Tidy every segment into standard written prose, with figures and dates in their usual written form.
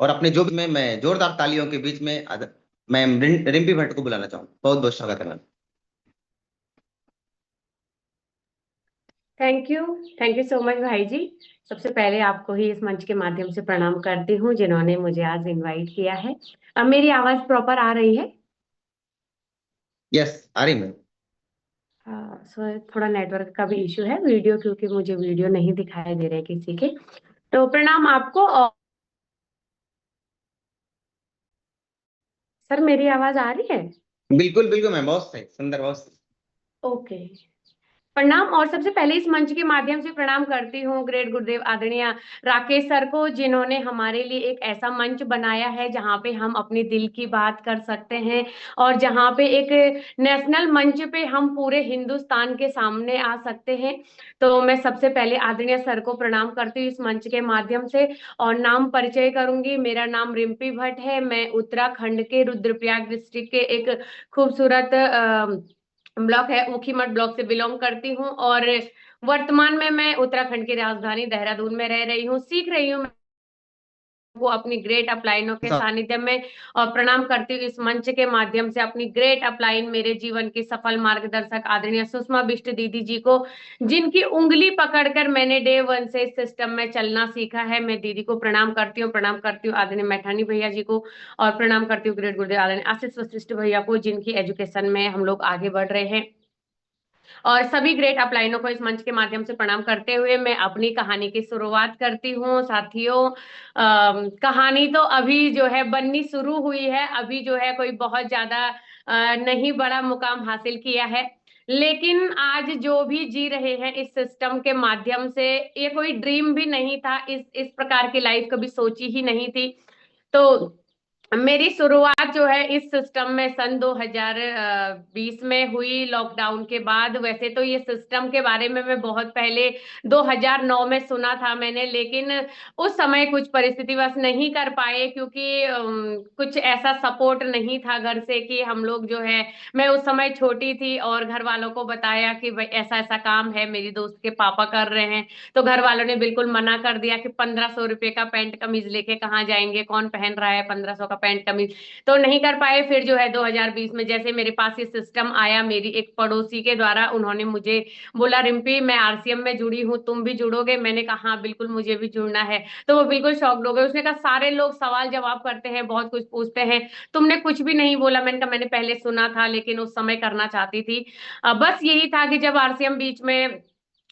और अपने जो भी मैं जोरदार तालियों के बीच में मैम रिम्पी भट्ट को बुलाना चाहूँ। बहुत बहुत स्वागत है ma'am. Thank you. Thank you so much भाई जी। सबसे पहले आपको ही इस मंच के माध्यम से प्रणाम करती हूँ जिन्होंने मुझे आज इनवाइट किया है। अब मेरी आवाज प्रॉपर आ रही है? यस, आ रही मैम। सो थोड़ा नेटवर्क का भी इशू है वीडियो, क्योंकि मुझे वीडियो नहीं दिखाई दे रहे किसी के। तो प्रणाम आपको। और सर, मेरी आवाज आ रही है? बिल्कुल बिल्कुल मैम, बहुत सही, सुंदर, बहुत सही। ओके। प्रणाम। और सबसे पहले इस मंच के माध्यम से प्रणाम करती हूँ ग्रेट गुरुदेव आदरणीय राकेश सर को, जिन्होंने हमारे लिए एक ऐसा मंच बनाया है जहाँ पे हम अपने दिल की बात कर सकते हैं, और जहाँ पे एक नेशनल मंच पे हम पूरे हिंदुस्तान के सामने आ सकते हैं। तो मैं सबसे पहले आदरणीय सर को प्रणाम करती हूँ इस मंच के माध्यम से। और नाम परिचय करूंगी। मेरा नाम रिम्पी भट्ट है। मैं उत्तराखंड के रुद्रप्रयाग डिस्ट्रिक्ट के एक खूबसूरत ब्लॉक है ऊखीमठ ब्लॉक से बिलोंग करती हूँ। और वर्तमान में मैं उत्तराखंड की राजधानी देहरादून में रह रही हूँ, सीख रही हूँ वो अपनी ग्रेट अपलाइनों के सानिध्य में। और प्रणाम करती हूँ इस मंच के माध्यम से अपनी ग्रेट अपलाइन, मेरे जीवन की सफल मार्गदर्शक आदरणीय सुषमा बिष्ट दीदी जी को, जिनकी उंगली पकड़कर मैंने डे वन से इस सिस्टम में चलना सीखा है। मैं दीदी को प्रणाम करती हूँ। प्रणाम करती हूँ आदरणीय मैठानी भैया जी को। और प्रणाम करती हूँ ग्रेट गुरुदेव आदरणीय आशीष वशिष्ठ भैया को, जिनकी एजुकेशन में हम लोग आगे बढ़ रहे हैं। और सभी ग्रेट अपलाइनों को इस मंच के माध्यम से प्रणाम करते हुए मैं अपनी कहानी की शुरुआत करती हूँ साथियों। कहानी तो अभी जो है बननी शुरू हुई है, अभी जो है कोई बहुत ज्यादा नहीं बड़ा मुकाम हासिल किया है। लेकिन आज जो भी जी रहे हैं इस सिस्टम के माध्यम से, ये कोई ड्रीम भी नहीं था, इस प्रकार की लाइफ कभी सोची ही नहीं थी। तो मेरी शुरुआत जो है इस सिस्टम में सन 2020 में हुई, लॉकडाउन के बाद। वैसे तो ये सिस्टम के बारे में मैं बहुत पहले 2009 में सुना था मैंने, लेकिन उस समय कुछ परिस्थितिवश नहीं कर पाए, क्योंकि कुछ ऐसा सपोर्ट नहीं था घर से कि हम लोग जो है, मैं उस समय छोटी थी और घर वालों को बताया कि भाई ऐसा ऐसा काम है, मेरी दोस्त के पापा कर रहे हैं। तो घर वालों ने बिल्कुल मना कर दिया कि 1500 रुपए का पैंट कमीज लेके कहाँ जाएंगे, कौन पहन रहा है 1500 का पैंट कमीज। तो नहीं कर पाए। फिर जो है 2020 में जैसे मेरे पास ये सिस्टम आया, मेरी एक पड़ोसी के द्वारा, उन्होंने मुझे बोला, रिम्पी मैं आरसीएम में जुड़ी हूँ, तुम भी जुड़ोगे? मैंने कहा हाँ बिल्कुल, मुझे भी जुड़ना है। तो वो बिल्कुल शॉक्ड हो गए। उसने कहा सारे लोग सवाल जवाब करते हैं, बहुत कुछ पूछते हैं, तुमने कुछ भी नहीं बोला। मैंने कहा मैंने पहले सुना था, लेकिन उस समय करना चाहती थी। बस यही था कि जब आरसीएम बीच में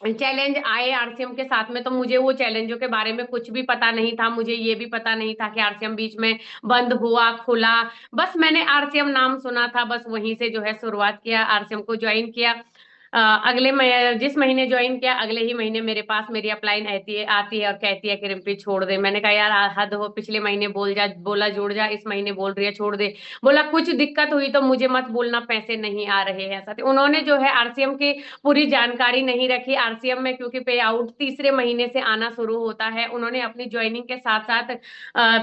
चैलेंज आए आरसीएम के साथ में, तो मुझे वो चैलेंजों के बारे में कुछ भी पता नहीं था। मुझे ये भी पता नहीं था कि आरसीएम बीच में बंद हुआ खुला। बस मैंने आरसीएम नाम सुना था, बस वहीं से जो है शुरुआत किया, आरसीएम को ज्वाइन किया। अगले मैं जिस महीने ज्वाइन किया, अगले ही महीने मेरे पास मेरी अपलाइन आती है और कहती है कि रिम्पी छोड़ दे। मैंने कहा यार हद हो, पिछले महीने बोला जुड़ जा, इस महीने बोल रही है छोड़ दे। बोला कुछ दिक्कत हुई तो मुझे मत बोलना, पैसे नहीं आ रहे हैं। साथ उन्होंने जो है आरसीएम की पूरी जानकारी नहीं रखी। आरसीएम में क्योंकि पे आउट तीसरे महीने से आना शुरू होता है, उन्होंने अपनी ज्वाइनिंग के साथ साथ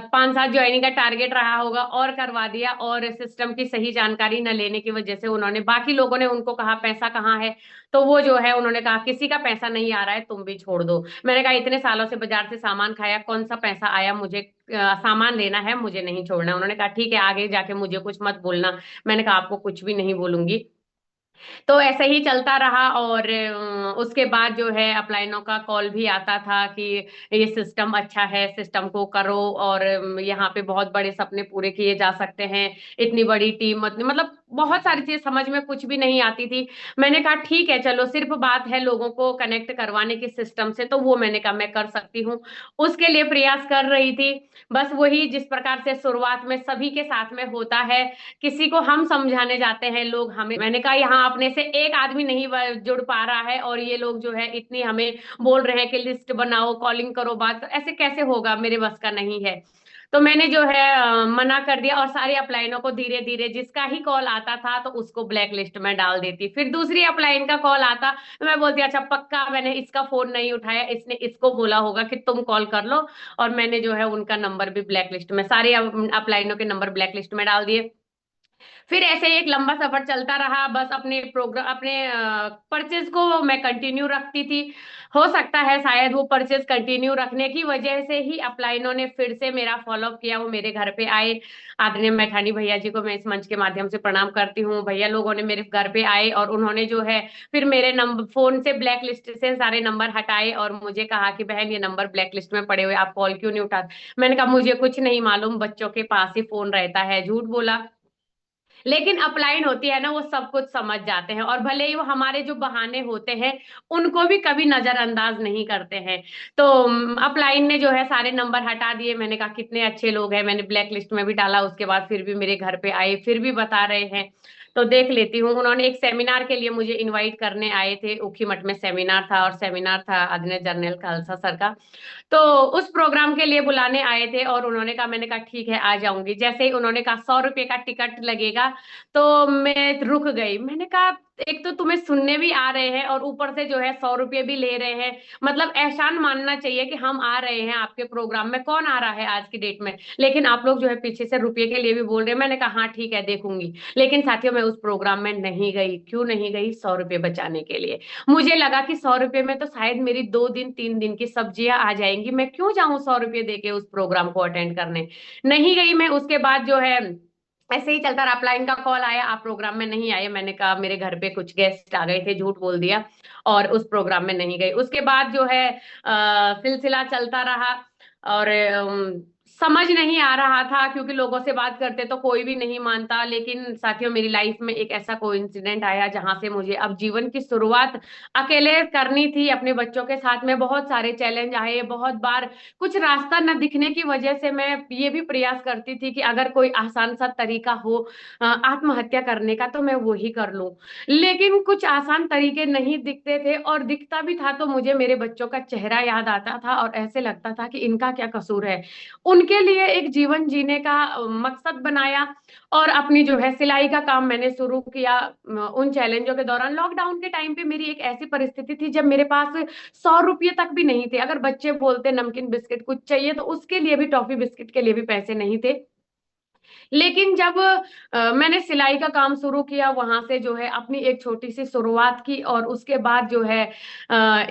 5-7 ज्वाइनिंग का टारगेट रहा होगा और करवा दिया। और सिस्टम की सही जानकारी न लेने की वजह से उन्होंने, बाकी लोगों ने उनको कहा पैसा कहाँ है, तो वो जो है उन्होंने कहा किसी का पैसा नहीं आ रहा है, तुम भी छोड़ दो। मैंने कहा इतने सालों से बाजार से सामान खाया, कौन सा पैसा आया, मुझे सामान लेना है, मुझे नहीं छोड़ना। उन्होंने कहा ठीक है, आगे जाके मुझे कुछ मत बोलना। मैंने कहा आपको कुछ भी नहीं बोलूंगी। तो ऐसे ही चलता रहा। और उसके बाद जो है अपलाइनों का कॉल भी आता था कि ये सिस्टम अच्छा है, सिस्टम को करो, और यहाँ पे बहुत बड़े सपने पूरे किए जा सकते हैं, इतनी बड़ी टीम, मतलब बहुत सारी चीज समझ में कुछ भी नहीं आती थी। मैंने कहा ठीक है चलो, सिर्फ बात है लोगों को कनेक्ट करवाने की सिस्टम से, तो वो मैंने कहा मैं कर सकती हूँ, उसके लिए प्रयास कर रही थी। बस वही जिस प्रकार से शुरुआत में सभी के साथ में होता है, किसी को हम समझाने जाते हैं, लोग हमें, मैंने कहा यहाँ अपने से एक आदमी नहीं जुड़ पा रहा है, और ये लोग जो है इतनी हमें बोल रहे हैं कि लिस्ट बनाओ, कॉलिंग करो, बात ऐसे कैसे होगा, मेरे बस का नहीं है। तो मैंने जो है मना कर दिया, और सारी अपलाइनों को धीरे धीरे जिसका ही कॉल आता था तो उसको ब्लैक लिस्ट में डाल देती। फिर दूसरी अपलाइन का कॉल आता तो मैं बोलती अच्छा पक्का मैंने इसका फोन नहीं उठाया, इसने इसको बोला होगा कि तुम कॉल कर लो। और मैंने जो है उनका नंबर भी ब्लैक लिस्ट में, सारी अपलाइनों के नंबर ब्लैक लिस्ट में डाल दिए। फिर ऐसे ही एक लंबा सफर चलता रहा, बस अपने प्रोग्राम, अपने परचेज को मैं कंटिन्यू रखती थी। हो सकता है शायद वो परचेज कंटिन्यू रखने की वजह से ही अपलाइनों ने फिर से मेरा फॉलोअप किया, वो मेरे घर पे आए। आदरणीय मैठानी भैया जी को मैं इस मंच के माध्यम से प्रणाम करती हूँ। भैया लोगों ने मेरे घर पे आए और उन्होंने जो है फिर मेरे नंबर फोन से ब्लैक लिस्ट से सारे नंबर हटाए और मुझे कहा कि बहन ये नंबर ब्लैक लिस्ट में पड़े हुए, आप कॉल क्यों नहीं उठाते। मैंने कहा मुझे कुछ नहीं मालूम, बच्चों के पास ही फोन रहता है, झूठ बोला। लेकिन अपलाइन होती है ना, वो सब कुछ समझ जाते हैं, और भले ही वो हमारे जो बहाने होते हैं उनको भी कभी नजरअंदाज नहीं करते हैं। तो अपलाइन ने जो है सारे नंबर हटा दिए। मैंने कहा कितने अच्छे लोग हैं, मैंने ब्लैक लिस्ट में भी डाला, उसके बाद फिर भी मेरे घर पे आए, फिर भी बता रहे हैं। तो देख लेती हूँ। उन्होंने एक सेमिनार के लिए मुझे इनवाइट करने आए थे, उखी मठ में सेमिनार था, और सेमिनार था आदरणीय जनरल खालसा सर का। तो उस प्रोग्राम के लिए बुलाने आए थे और उन्होंने कहा, मैंने कहा ठीक है आ जाऊंगी। जैसे ही उन्होंने कहा 100 रुपये का टिकट लगेगा, तो मैं रुक गई। मैंने कहा एक तो तुम्हें सुनने भी आ रहे हैं और ऊपर से जो है 100 रुपये भी ले रहे हैं, मतलब एहसान मानना चाहिए कि हम आ रहे हैं आपके प्रोग्राम में, कौन आ रहा है आज की डेट में, लेकिन आप लोग जो है पीछे से रुपये के लिए भी बोल रहे हैं। मैंने कहा हाँ ठीक है देखूंगी। लेकिन साथियों मैं उस प्रोग्राम में नहीं गई। क्यों नहीं गई? 100 रुपये बचाने के लिए। मुझे लगा कि 100 रुपये में तो शायद मेरी 2 दिन 3 दिन की सब्जियां आ जाएंगी, मैं क्यों जाऊं 100 रुपये देके उस प्रोग्राम को अटेंड करने। नहीं गई मैं। उसके बाद जो है ऐसे ही चलता रहा, अपलाइन का कॉल आया, आप प्रोग्राम में नहीं आए। मैंने कहा मेरे घर पे कुछ गेस्ट आ गए थे, झूठ बोल दिया, और उस प्रोग्राम में नहीं गई। उसके बाद जो है सिलसिला चलता रहा, और समझ नहीं आ रहा था, क्योंकि लोगों से बात करते तो कोई भी नहीं मानता। लेकिन साथियों मेरी लाइफ में एक ऐसा कोइंसिडेंट आया जहां से मुझे अब जीवन की शुरुआत अकेले करनी थी अपने बच्चों के साथ में। बहुत सारे चैलेंज आए, बहुत बार कुछ रास्ता न दिखने की वजह से मैं ये भी प्रयास करती थी कि अगर कोई आसान सा तरीका हो आत्महत्या करने का तो मैं वो ही कर लूं। लेकिन कुछ आसान तरीके नहीं दिखते थे, और दिखता भी था तो मुझे मेरे बच्चों का चेहरा याद आता था और ऐसे लगता था कि इनका क्या कसूर है। उनके लिए एक जीवन जीने का मकसद बनाया, और अपनी जो है सिलाई का काम मैंने शुरू किया। उन चैलेंजों के दौरान लॉकडाउन के टाइम पे मेरी एक ऐसी परिस्थिति थी जब मेरे पास 100 रुपये तक भी नहीं थे। अगर बच्चे बोलते नमकीन बिस्किट कुछ चाहिए तो उसके लिए भी, टॉफी बिस्किट के लिए भी पैसे नहीं थे। लेकिन जब मैंने सिलाई का काम शुरू किया, वहां से जो है अपनी एक छोटी सी शुरुआत की, और उसके बाद जो है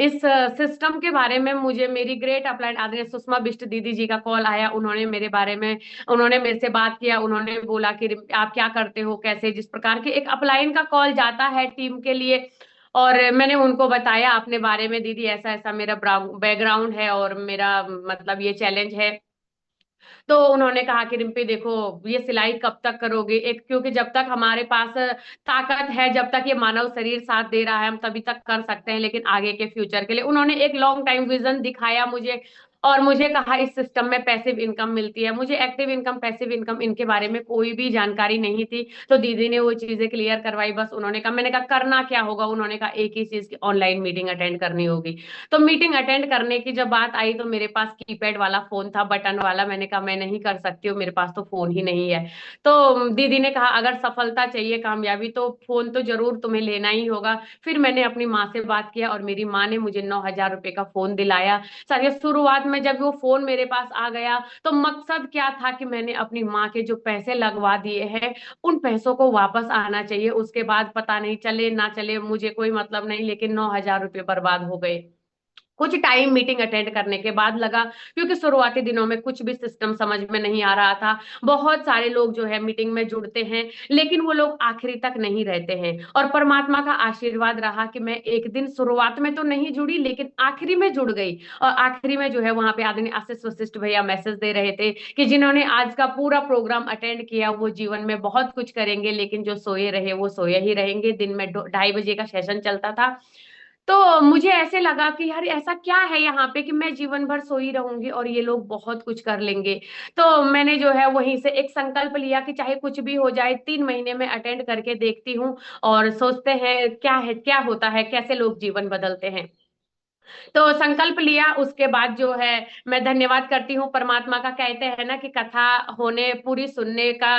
इस सिस्टम के बारे में मुझे मेरी ग्रेट अपलाइन आदरणीय सुषमा बिष्ट दीदी जी का कॉल आया। उन्होंने मेरे बारे में, उन्होंने मेरे से बात किया, उन्होंने बोला कि आप क्या करते हो, कैसे, जिस प्रकार के एक अपलाइन का कॉल जाता है टीम के लिए। और मैंने उनको बताया अपने बारे में, दीदी ऐसा ऐसा मेरा बैकग्राउंड है और मेरा मतलब ये चैलेंज है। तो उन्होंने कहा कि रिम्पी देखो, ये सिलाई कब तक करोगे, एक क्योंकि जब तक हमारे पास ताकत है, जब तक ये मानव शरीर साथ दे रहा है, हम तभी तक कर सकते हैं, लेकिन आगे के फ्यूचर के लिए उन्होंने एक लॉन्ग टाइम विजन दिखाया मुझे। और मुझे कहा इस सिस्टम में पैसिव इनकम मिलती है। मुझे एक्टिव इनकम, पैसिव इनकम, इनके बारे में कोई भी जानकारी नहीं थी। तो दीदी ने वो चीजें क्लियर करवाई। बस उन्होंने कहा, मैंने कहा करना क्या होगा, उन्होंने कहा एक ही चीज की ऑनलाइन मीटिंग अटेंड करनी होगी। तो मीटिंग अटेंड करने की जब बात आई तो मेरे पास कीपैड वाला फोन था, बटन वाला। मैंने कहा मैं नहीं कर सकती हूँ, मेरे पास तो फोन ही नहीं है। तो दीदी ने कहा अगर सफलता चाहिए, कामयाबी, तो फोन तो जरूर तुम्हें लेना ही होगा। फिर मैंने अपनी माँ से बात किया और मेरी माँ ने मुझे 9,000 रुपए का फोन दिलाया। साथियों शुरुआत में जब वो फोन मेरे पास आ गया तो मकसद क्या था कि मैंने अपनी माँ के जो पैसे लगवा दिए हैं उन पैसों को वापस आना चाहिए। उसके बाद पता नहीं चले ना चले, मुझे कोई मतलब नहीं, लेकिन 9,000 रुपये बर्बाद हो गए। कुछ टाइम मीटिंग अटेंड करने के बाद लगा, क्योंकि शुरुआती दिनों में कुछ भी सिस्टम समझ में नहीं आ रहा था। बहुत सारे लोग जो है मीटिंग में जुड़ते हैं, लेकिन वो लोग आखिरी तक नहीं रहते हैं। और परमात्मा का आशीर्वाद रहा कि मैं एक दिन शुरुआत में तो नहीं जुड़ी, लेकिन आखिरी में जुड़ गई। और आखिरी में जो है वहां पे आदरणीय आशीष वशिष्ठ भैया मैसेज दे रहे थे कि जिन्होंने आज का पूरा प्रोग्राम अटेंड किया वो जीवन में बहुत कुछ करेंगे, लेकिन जो सोए रहे वो सोए ही रहेंगे। दिन में 2:30 बजे का सेशन चलता था। तो मुझे ऐसे लगा कि यार ऐसा क्या है यहाँ पे कि मैं जीवन भर सोई रहूंगी और ये लोग बहुत कुछ कर लेंगे। तो मैंने जो है वहीं से एक संकल्प लिया कि चाहे कुछ भी हो जाए, 3 महीने में अटेंड करके देखती हूँ और सोचते हैं क्या है, क्या होता है, कैसे लोग जीवन बदलते हैं। तो संकल्प लिया। उसके बाद जो है मैं धन्यवाद करती हूँ परमात्मा का। कहते हैं ना कि कथा होने पूरी सुनने का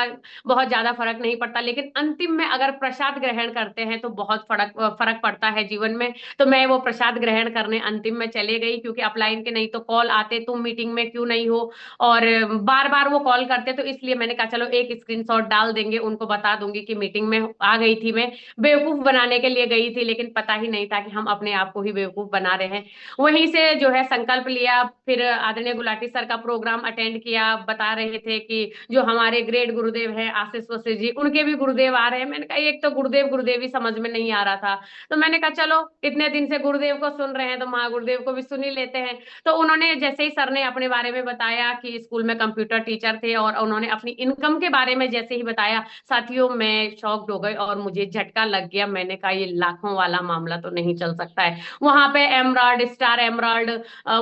बहुत ज्यादा फर्क नहीं पड़ता, लेकिन अंतिम में अगर प्रसाद ग्रहण करते हैं तो बहुत फर्क फर्क पड़ता है जीवन में। तो मैं वो प्रसाद ग्रहण करने अंतिम में चले गई, क्योंकि अपलाइन के नहीं तो कॉल आते, तुम मीटिंग में क्यों नहीं हो, और बार बार वो कॉल करते। तो इसलिए मैंने कहा चलो एक स्क्रीनशॉट डाल देंगे, उनको बता दूंगी कि मीटिंग में आ गई थी मैं। बेवकूफ बनाने के लिए गई थी, लेकिन पता ही नहीं था कि हम अपने आप को ही बेवकूफ बना रहे हैं। वहीं से जो है संकल्प लिया। फिर आदरणीय गुलाटी सर का प्रोग्राम अटेंड किया। बता रहे थे कि जो हमारे ग्रेट गुरुदेव हैं आशीष वशिष्ठ जी, उनके भी गुरुदेव आ रहे हैं। मैंने कहा एक तो गुरुदेव गुरुदेव ही समझ में नहीं आ रहा था, तो मैंने कहा चलो इतने दिन से गुरुदेव को सुन रहे हैं तो महागुरुदेव को भी सुन ही लेते हैं। तो उन्होंने जैसे ही सर ने अपने बारे में बताया कि स्कूल में कंप्यूटर टीचर थे, और उन्होंने अपनी इनकम के बारे में जैसे ही बताया, साथियों मैं शॉक्ड हो गई और मुझे झटका लग गया। मैंने कहा ये लाखों वाला मामला तो नहीं चल सकता है। वहां पे एमराल्ड, स्टार एमराल्ड,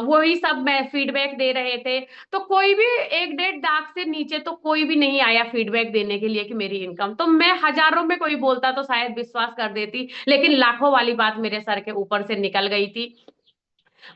वही सब मैं फीडबैक दे रहे थे। तो कोई भी 1.5 लाख से नीचे तो कोई भी नहीं आया फीडबैक देने के लिए कि मेरी इनकम। तो मैं हजारों में कोई बोलता तो शायद विश्वास कर देती, लेकिन लाखों वाली बात मेरे सर के ऊपर से निकल गई थी।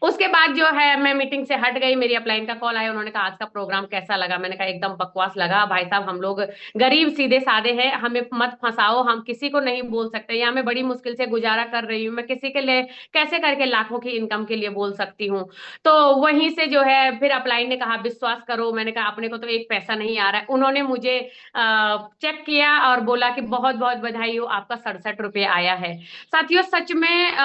उसके बाद जो है मैं मीटिंग से हट गई। मेरी अपलाइन का कॉल आया, उन्होंने कहा आज का प्रोग्राम कैसा लगा। मैंने कहा एकदम बकवास लगा भाई साहब, हम लोग गरीब सीधे साधे हैं, हमें मत फंसाओ, हम किसी को नहीं बोल सकते। यहाँ मैं बड़ी मुश्किल से गुजारा कर रही हूँ, मैं किसी के लिए कैसे करके लाखों की इनकम के लिए बोल सकती हूँ। तो वहीं से जो है फिर अपलाइन ने कहा विश्वास करो। मैंने कहा अपने को तो एक पैसा नहीं आ रहा है। उन्होंने मुझे चेक किया और बोला कि बहुत बहुत बधाई हो, आपका 67 रुपये आया है। साथियों सच में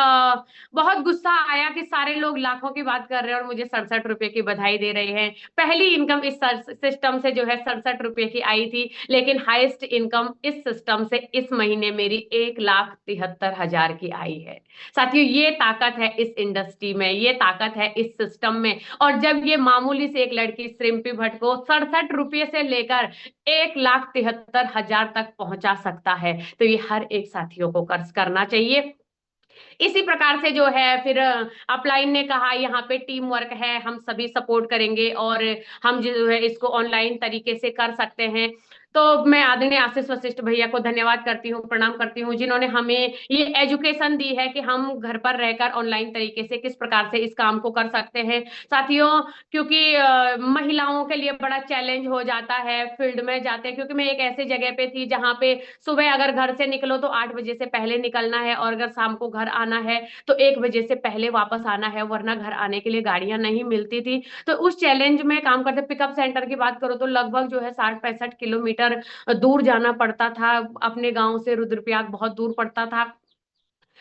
बहुत गुस्सा आया कि सारे लोग लाखों की बात कर रहे हैं और मुझे 67 रुपए की बधाई दे रहे हैं। पहली इनकम इस सिस्टम से जो है 67 रुपए की आई थी, लेकिन हाईएस्ट इनकम इस सिस्टम से इस महीने मेरी 1,73,000 की आई है। साथियों ये ताकत है इस इंडस्ट्री में, ये ताकत है इस सिस्टम में। और जब ये मामूली से एक लड़की श्रिम्पी भट्ट को 67 रुपये से लेकर 1,73,000 तक पहुंचा सकता है, तो ये हर एक साथियों को कर्ज करना चाहिए। इसी प्रकार से जो है फिर अपलाइन ने कहा यहाँ पे टीम वर्क है, हम सभी सपोर्ट करेंगे और हम जो है इसको ऑनलाइन तरीके से कर सकते हैं। तो मैं आदरणीय आशीष वशिष्ठ भैया को धन्यवाद करती हूँ, प्रणाम करती हूँ, जिन्होंने हमें ये एजुकेशन दी है कि हम घर पर रहकर ऑनलाइन तरीके से किस प्रकार से इस काम को कर सकते हैं। साथियों क्योंकि महिलाओं के लिए बड़ा चैलेंज हो जाता है फील्ड में जाते हैं, क्योंकि मैं एक ऐसे जगह पे थी जहाँ पे सुबह अगर घर से निकलो तो 8 बजे से पहले निकलना है, और अगर शाम को घर आना है तो 1 बजे से पहले वापस आना है, वरना घर आने के लिए गाड़ियां नहीं मिलती थी। तो उस चैलेंज में काम करते, पिकअप सेंटर की बात करो तो लगभग जो है 60-65 किलोमीटर दूर जाना पड़ता था। अपने गांव से रुद्रप्रयाग बहुत दूर पड़ता था।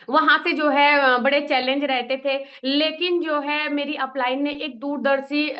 वहां से जो है बड़े चैलेंज रहते थे। लेकिन जो है मेरी अपलाइन ने एक दूरदर्शी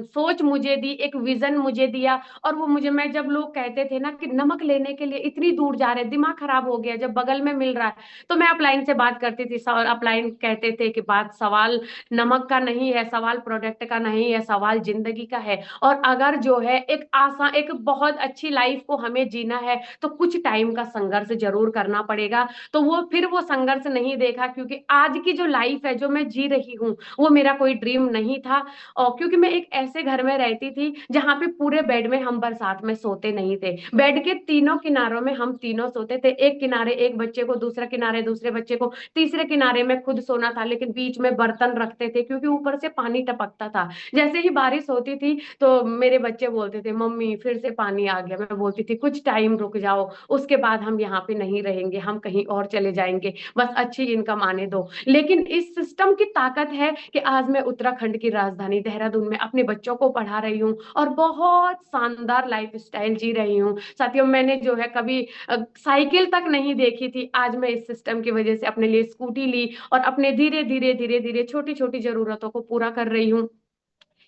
सोच मुझे दी, एक विजन मुझे दिया। और वो मुझे, मैं जब लोग कहते थे ना कि नमक लेने के लिए इतनी दूर जा रहे, दिमाग खराब हो गया, जब बगल में मिल रहा है, तो मैं अपलाइन से बात करती थी। और अपलाइन कहते थे कि बात सवाल नमक का नहीं है, सवाल प्रोडक्ट का नहीं है, सवाल जिंदगी का है। और अगर जो है एक आसान, एक बहुत अच्छी लाइफ को हमें जीना है तो कुछ टाइम का संघर्ष जरूर करना पड़ेगा। तो वो फिर वो संघर्ष नहीं देखा, क्योंकि आज की जो लाइफ है जो मैं जी रही हूँ वो मेरा कोई ड्रीम नहीं था। और क्योंकि मैं एक ऐसे घर में रहती थी जहां पे पूरे बेड में हम बरसात में सोते नहीं थे, बेड के तीनों किनारों में हम तीनों सोते थे, एक किनारे एक बच्चे को, दूसरा किनारे दूसरे बच्चे को, तीसरे किनारे में खुद सोना था, लेकिन बीच में बर्तन रखते थे क्योंकि ऊपर से पानी टपकता था। जैसे ही बारिश होती थी तो मेरे बच्चे बोलते थे मम्मी फिर से पानी आ गया। मैं बोलती थी कुछ टाइम रुक जाओ, उसके बाद हम यहाँ पे नहीं रहेंगे, हम कहीं और चले जाएंगे, बस अच्छी इनकम आने दो। लेकिन इस सिस्टम की ताकत है कि आज मैं उत्तराखंड की राजधानी देहरादून में अपने बच्चों को पढ़ा रही हूँ और बहुत शानदार लाइफ स्टाइल जी रही हूँ। साथियों मैंने जो है कभी साइकिल तक नहीं देखी थी, आज मैं इस सिस्टम की वजह से अपने लिए स्कूटी ली और अपने धीरे धीरे धीरे धीरे छोटी छोटी जरूरतों को पूरा कर रही हूँ।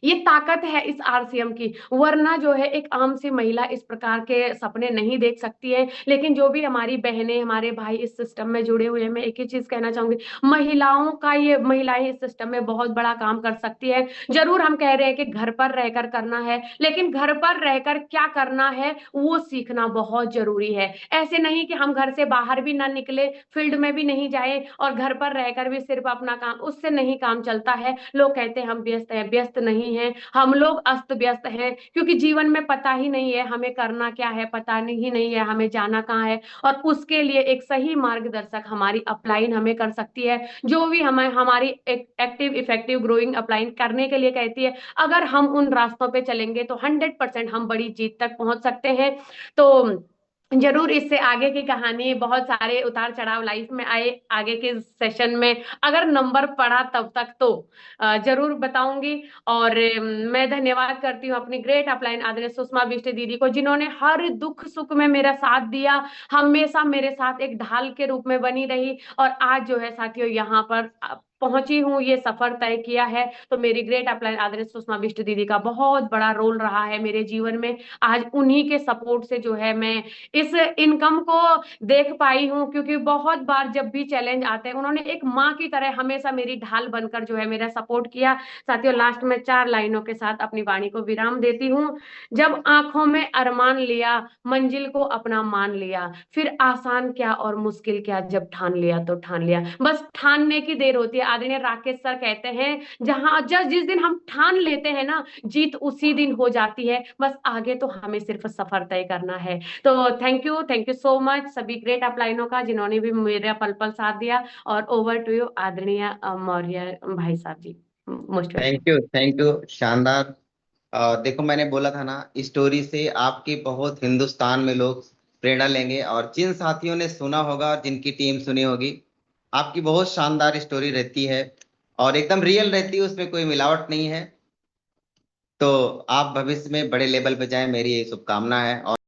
ये ताकत है इस आरसीएम की, वरना जो है एक आम सी महिला इस प्रकार के सपने नहीं देख सकती है। लेकिन जो भी हमारी बहनें, हमारे भाई इस सिस्टम में जुड़े हुए हैं, मैं एक ही चीज कहना चाहूंगी, महिलाओं का ये, महिलाएं इस सिस्टम में बहुत बड़ा काम कर सकती है। जरूर हम कह रहे हैं कि घर पर रहकर करना है, लेकिन घर पर रहकर क्या करना है वो सीखना बहुत जरूरी है। ऐसे नहीं कि हम घर से बाहर भी ना निकले, फील्ड में भी नहीं जाए और घर पर रहकर भी सिर्फ अपना काम, उससे नहीं काम चलता है। लोग कहते हैं हम व्यस्त हैं, व्यस्त नहीं नहीं है, हम लोग अस्त व्यस्त हैं, क्योंकि जीवन में पता ही नहीं है हमें करना क्या है, पता नहीं नहीं है हमें जाना कहाँ है। और उसके लिए एक सही मार्गदर्शक हमारी अपलाइन हमें कर सकती है, जो भी हमें हमारी एक्टिव इफेक्टिव ग्रोइंग अपलाइन करने के लिए कहती है। अगर हम उन रास्तों पे चलेंगे तो 100% हम बड़ी जीत तक पहुंच सकते हैं। तो जरूर इससे आगे की कहानी, बहुत सारे उतार चढ़ाव लाइफ में आए आगे के सेशन में, अगर नंबर पड़ा तब तक तो जरूर बताऊंगी। और मैं धन्यवाद करती हूँ अपनी ग्रेट अपलाइन आदरणीय सुषमा बिष्ट दीदी को, जिन्होंने हर दुख सुख में मेरा साथ दिया, हमेशा मेरे साथ एक ढाल के रूप में बनी रही। और आज जो है साथियों यहाँ पर पहुंची हूँ, ये सफर तय किया है, तो मेरी ग्रेट अपलाइन आदरणीय सुषमा बिष्ट दीदी का बहुत बड़ा रोल रहा है मेरे जीवन में। आज उन्हीं के सपोर्ट से जो है मैं इस इनकम को देख पाई हूँ, क्योंकि बहुत बार जब भी चैलेंज आते हैं उन्होंने एक माँ की तरह हमेशा मेरी ढाल बनकर जो है मेरा सपोर्ट किया। साथियों लास्ट में 4 लाइनों के साथ अपनी वाणी को विराम देती हूँ। जब आंखों में अरमान लिया, मंजिल को अपना मान लिया, फिर आसान क्या और मुश्किल क्या, जब ठान लिया तो ठान लिया। बस ठानने की देर होती है। आदरणीय राकेश सर कहते हैं, जहां जिस दिन हम ठान लेते हैं ना, जीत उसी दिन हो जाती है। बस आगे तो हमें सिर्फ सफर तय करना है। तो थैंक यू सो मच सभी ग्रेट अपलाइनों का, जिन्होंने भी मेरा पल पल साथ दिया। और ओवर टू यू आदरणीय मौर्य भाई साहब जी, मोस्ट वेलकम। थैंक यू, शानदार। देखो, मैंने बोला था ना, स्टोरी से आपके बहुत हिंदुस्तान में लोग प्रेरणा लेंगे, और जिन साथियों ने सुना होगा, जिनकी टीम सुनी होगी, आपकी बहुत शानदार स्टोरी रहती है और एकदम रियल रहती है, उसमें कोई मिलावट नहीं है। तो आप भविष्य में बड़े लेवल पे जाएं, मेरी ये शुभकामना है। और